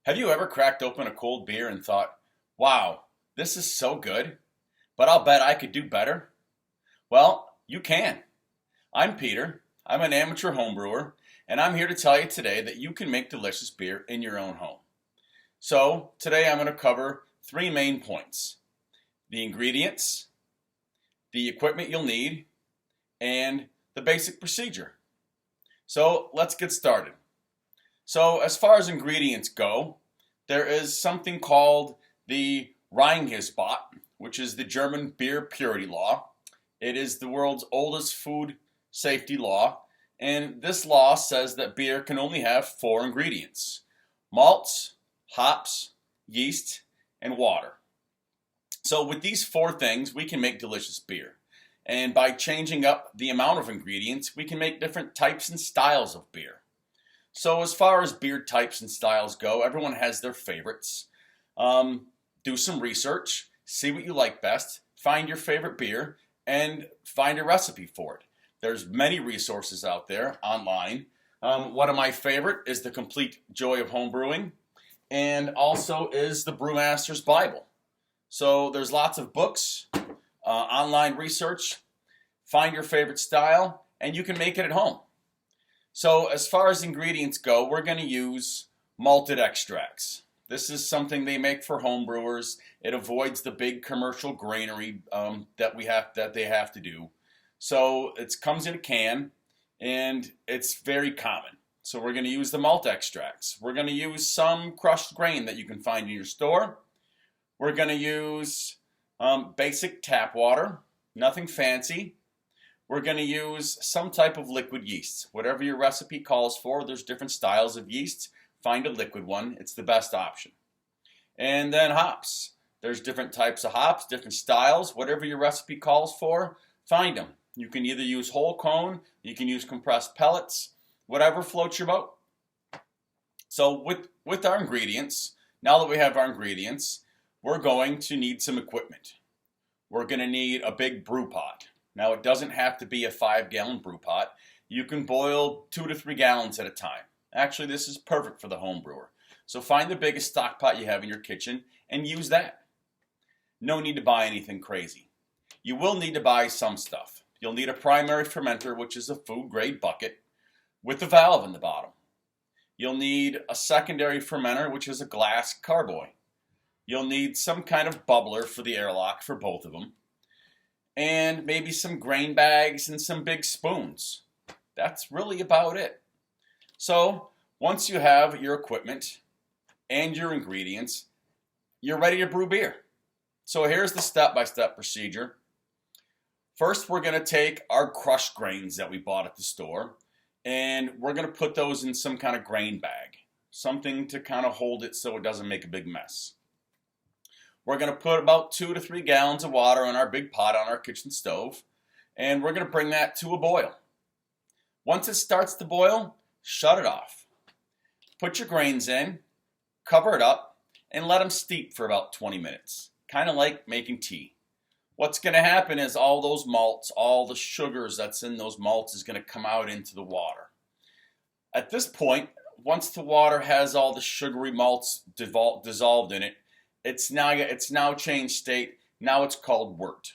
Have you ever cracked open a cold beer and thought, wow, this is so good, but I'll bet I could do better? Well, you can. I'm Peter. I'm an amateur homebrewer, and I'm here to tell you today that you can make delicious beer in your own home. So, today I'm going to cover three main points: the ingredients, the equipment you'll need, and the basic procedure. So, let's get started. So, as far as ingredients go, there is something called the Reinheitsgebot, which is the German beer purity law. It is the world's oldest food safety law, and this law says that beer can only have four ingredients: malts, hops, yeast, and water. So with these four things, we can make delicious beer. And by changing up the amount of ingredients, we can make different types and styles of beer. So as far as beer types and styles go, everyone has their favorites. Do some research, see what you like best, find your favorite beer, and find a recipe for it. There's many resources out there online. One of my favorite is The Complete Joy of Homebrewing, and also is the Brewmaster's Bible. So there's lots of books, online research, find your favorite style, and you can make it at home. So as far as ingredients go, we're going to use malted extracts. This is something they make for home brewers. It avoids the big commercial granary that they have to do. So it comes in a can, and it's very common. So we're going to use the malt extracts. We're going to use some crushed grain that you can find in your store. We're going to use basic tap water, nothing fancy. We're going to use some type of liquid yeast. Whatever your recipe calls for, there's different styles of yeast. Find a liquid one. It's the best option. And then hops. There's different types of hops, different styles. Whatever your recipe calls for, find them. You can either use whole cone, you can use compressed pellets, whatever floats your boat. So with our ingredients, now that we have our ingredients, we're going to need some equipment. We're going to need a big brew pot. Now, it doesn't have to be a 5-gallon brew pot. You can boil 2 to 3 gallons at a time. Actually, this is perfect for the home brewer. So find the biggest stock pot you have in your kitchen and use that. No need to buy anything crazy. You will need to buy some stuff. You'll need a primary fermenter, which is a food-grade bucket with a valve in the bottom. You'll need a secondary fermenter, which is a glass carboy. You'll need some kind of bubbler for the airlock for both of them. And maybe some grain bags and some big spoons. That's really about it. So once you have your equipment and your ingredients, you're ready to brew beer. So here's the step-by-step procedure. First, we're going to take our crushed grains that we bought at the store, and we're going to put those in some kind of grain bag, something to kind of hold it so it doesn't make a big mess. We're going to put about 2 to 3 gallons of water on our big pot on our kitchen stove, and we're going to bring that to a boil. Once it starts to boil, shut it off. Put your grains in, cover it up, and let them steep for about 20 minutes, kind of like making tea. What's going to happen is all those malts, all the sugars that's in those malts is going to come out into the water. At this point, once the water has all the sugary malts dissolved in it, it's now changed state. Now it's called wort.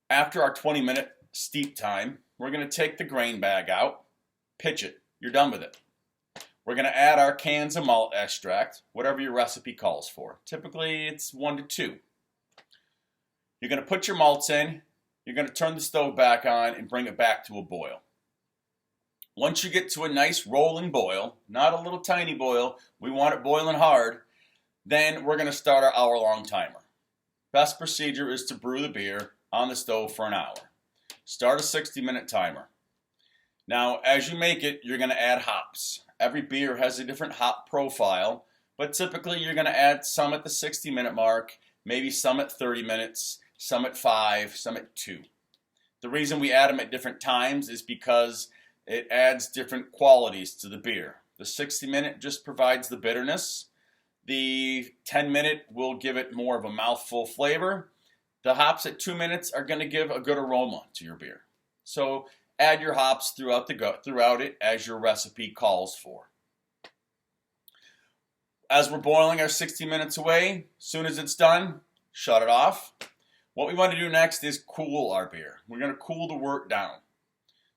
After our 20-minute steep time, we're going to take the grain bag out, pitch it. You're done with it. We're going to add our cans of malt extract, whatever your recipe calls for. Typically, it's 1 to 2. You're going to put your malts in. You're going to turn the stove back on and bring it back to a boil. Once you get to a nice rolling boil, not a little tiny boil, we want it boiling hard, then we're going to start our hour-long timer. Best procedure is to brew the beer on the stove for an hour. Start a 60-minute timer. Now, as you make it, you're going to add hops. Every beer has a different hop profile, but typically you're going to add some at the 60-minute mark, maybe some at 30 minutes, some at 5, some at 2. The reason we add them at different times is because it adds different qualities to the beer. The 60-minute just provides the bitterness. The 10-minute will give it more of a mouthful flavor. The hops at 2 minutes are going to give a good aroma to your beer. So add your hops throughout it as your recipe calls for. As we're boiling our 60 minutes away, as soon as it's done, shut it off. What we want to do next is cool our beer. We're going to cool the wort down.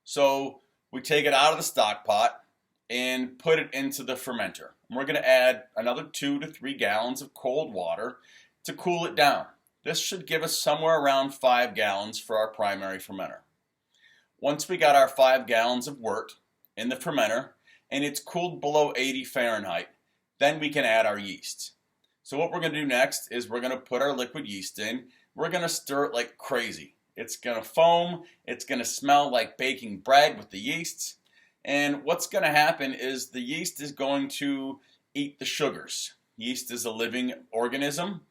So we take it out of the stock pot and put it into the fermenter. And we're going to add another 2 to 3 gallons of cold water to cool it down. This should give us somewhere around 5 gallons for our primary fermenter. Once we got our 5 gallons of wort in the fermenter and it's cooled below 80 Fahrenheit, then we can add our yeast. So what we're going to do next is we're going to put our liquid yeast in. We're going to stir it like crazy. It's going to foam. It's going to smell like baking bread with the yeast. And what's going to happen is the yeast is going to eat the sugars. Yeast is a living organism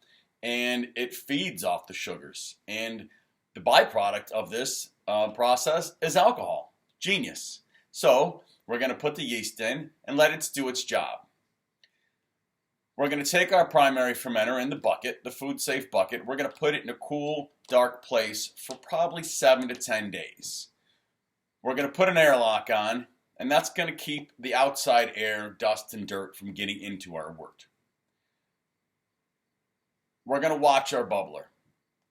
and it feeds off the sugars. And the byproduct of this process is alcohol. Genius. So we're going to put the yeast in and let it do its job. We're going to take our primary fermenter in the bucket, the food safe bucket. We're going to put it in a cool, dark place for probably 7 to 10 days. We're going to put an airlock on, and that's going to keep the outside air, dust, and dirt from getting into our wort. We're going to watch our bubbler.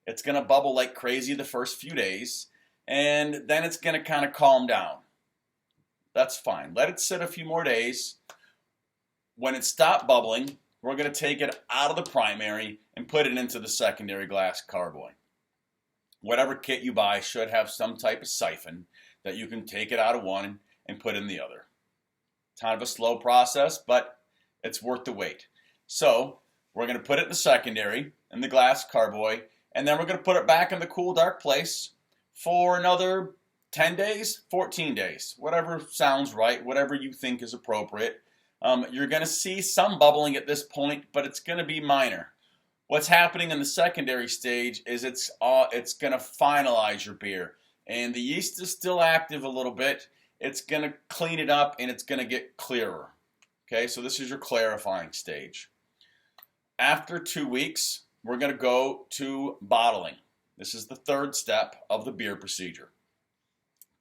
It's going to bubble like crazy the first few days, and then it's going to kind of calm down. That's fine. Let it sit a few more days. When it stopped bubbling, we're going to take it out of the primary and put it into the secondary glass carboy. Whatever kit you buy should have some type of siphon that you can take it out of one and put in the other. Kind of a slow process, but it's worth the wait. So we're going to put it in the secondary in the glass carboy, and then we're going to put it back in the cool, dark place for another 10 days, 14 days, whatever sounds right, whatever you think is appropriate. You're going to see some bubbling at this point, but it's going to be minor. What's happening in the secondary stage is it's going to finalize your beer. And the yeast is still active a little bit. It's going to clean it up and it's going to get clearer. Okay, so this is your clarifying stage. After 2 weeks, we're going to go to bottling. This is the third step of the beer procedure.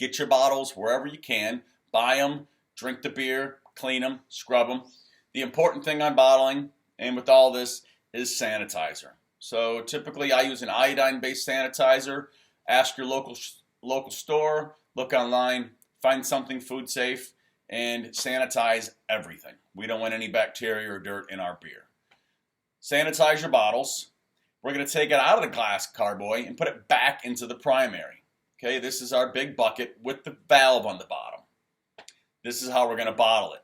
Get your bottles wherever you can. Buy them, drink the beer, clean them, scrub them. The important thing on bottling and with all this is sanitizer. So typically I use an iodine-based sanitizer. Ask your local store, look online, find something food safe, and sanitize everything. We don't want any bacteria or dirt in our beer. Sanitize your bottles. We're going to take it out of the glass carboy and put it back into the primary. Okay, this is our big bucket with the valve on the bottom. This is how we're going to bottle it.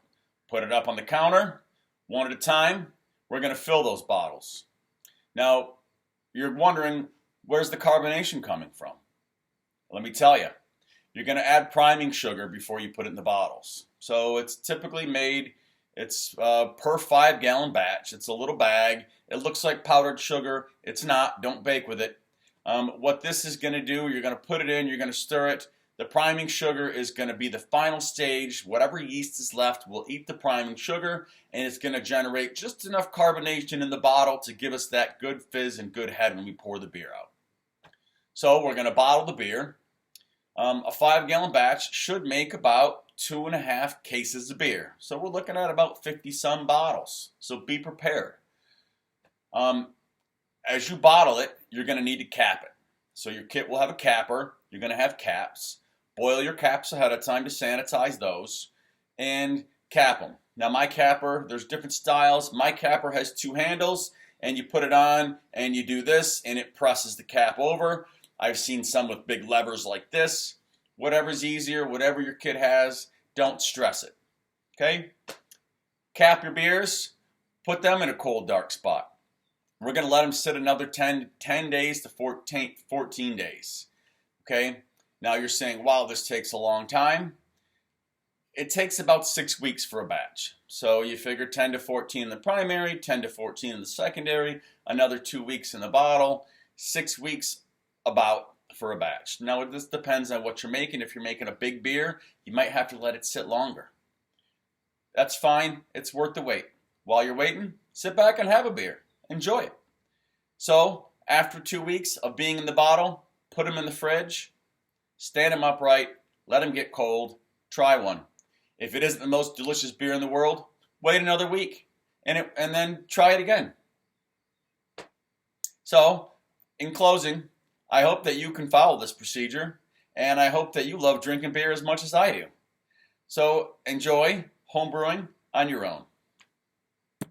Put it up on the counter, one at a time. We're going to fill those bottles. Now, you're wondering, where's the carbonation coming from? Let me tell you. You're going to add priming sugar before you put it in the bottles. So it's typically made, it's per 5 gallon batch. It's a little bag. It looks like powdered sugar. It's not. Don't bake with it. What this is going to do, you're going to put it in, you're going to stir it. The priming sugar is going to be the final stage. Whatever yeast is left will eat the priming sugar, and it's going to generate just enough carbonation in the bottle to give us that good fizz and good head when we pour the beer out. So we're going to bottle the beer. A 5 gallon batch should make about 2.5 cases of beer. So we're looking at about 50 some bottles. So be prepared. As you bottle it, you're going to need to cap it. So your kit will have a capper. You're going to have caps. Boil your caps ahead of time to sanitize those and cap them. Now my capper, there's different styles. My capper has 2 handles and you put it on and you do this and it presses the cap over. I've seen some with big levers like this. Whatever's easier, whatever your kit has, don't stress it. Okay? Cap your beers. Put them in a cold, dark spot. We're going to let them sit another 10 days to 14 days. Okay? Now you're saying, wow, this takes a long time. It takes about 6 weeks for a batch. So you figure 10 to 14 in the primary, 10 to 14 in the secondary, another 2 weeks in the bottle, 6 weeks about for a batch. Now this depends on what you're making. If you're making a big beer, you might have to let it sit longer. That's fine. It's worth the wait. While you're waiting, sit back and have a beer. Enjoy it. So after 2 weeks of being in the bottle, put them in the fridge, stand them upright, let them get cold, try one. If it isn't the most delicious beer in the world, wait another week and then try it again. So, in closing, I hope that you can follow this procedure, and I hope that you love drinking beer as much as I do. So, enjoy homebrewing on your own.